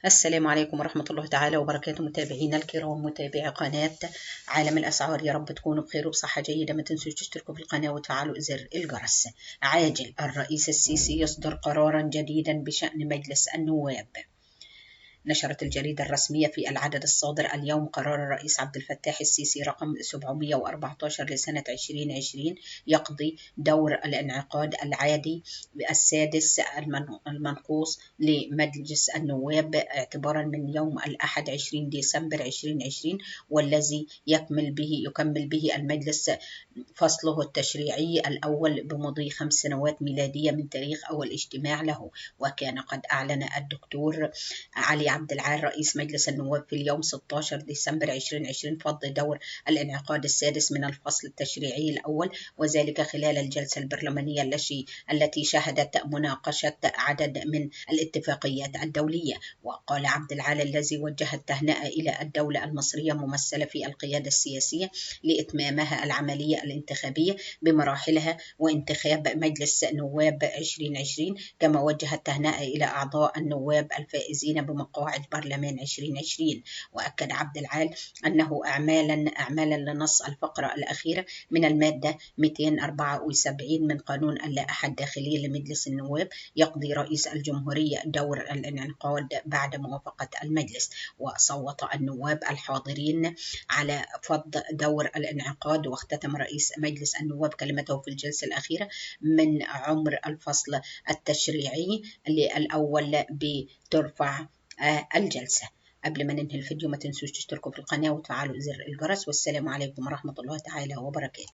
السلام عليكم ورحمة الله تعالى وبركاته، متابعينا الكرام، متابعي قناة عالم الأسعار. يا رب تكونوا بخير وبصحة جيدة. ما تنسوش تشتركوا في القناة وتفعلوا زر الجرس. عاجل الرئيس السيسي يصدر قرارا جديدا بشأن مجلس النواب. نشرت الجريدة الرسمية في العدد الصادر اليوم قرار الرئيس عبد الفتاح السيسي رقم 714 لسنة 2020 يقضي دور الانعقاد العادي السادس المنقوص لمجلس النواب اعتبارا من يوم الأحد 20 ديسمبر 2020، والذي يكمل به المجلس فصله التشريعي الأول بمضي 5 سنوات ميلادية من تاريخ أول اجتماع له. وكان قد أعلن الدكتور علي عبد العال رئيس مجلس النواب في اليوم 16 ديسمبر 2020 فض دور الانعقاد السادس من الفصل التشريعي الأول، وذلك خلال الجلسة البرلمانية التي شهدت مناقشة عدد من الاتفاقيات الدولية. وقال عبد العال الذي وجه التهنئة إلى الدولة المصرية ممثلة في القيادة السياسية لإتمامها العملية الانتخابية بمراحلها وانتخاب مجلس نواب 2020، كما وجه التهنئة إلى أعضاء النواب الفائزين بمقاعد برلمان 2020. وأكد عبد العال أنه أعمالا لنص الفقرة الأخيرة من المادة 274 من قانون اللائحة الداخلية لمجلس النواب يقضي رئيس الجمهورية دور الانعقاد بعد موافقة المجلس. وصوت النواب الحاضرين على فض دور الانعقاد. واختتم رئيس مجلس النواب كلمته في الجلسة الأخيرة من عمر الفصل التشريعي الأول بترفع الجلسة. قبل ما ننهي الفيديو ما تنسوش تشتركوا في القناة وتفعلوا زر الجرس، والسلام عليكم ورحمة الله تعالى وبركاته.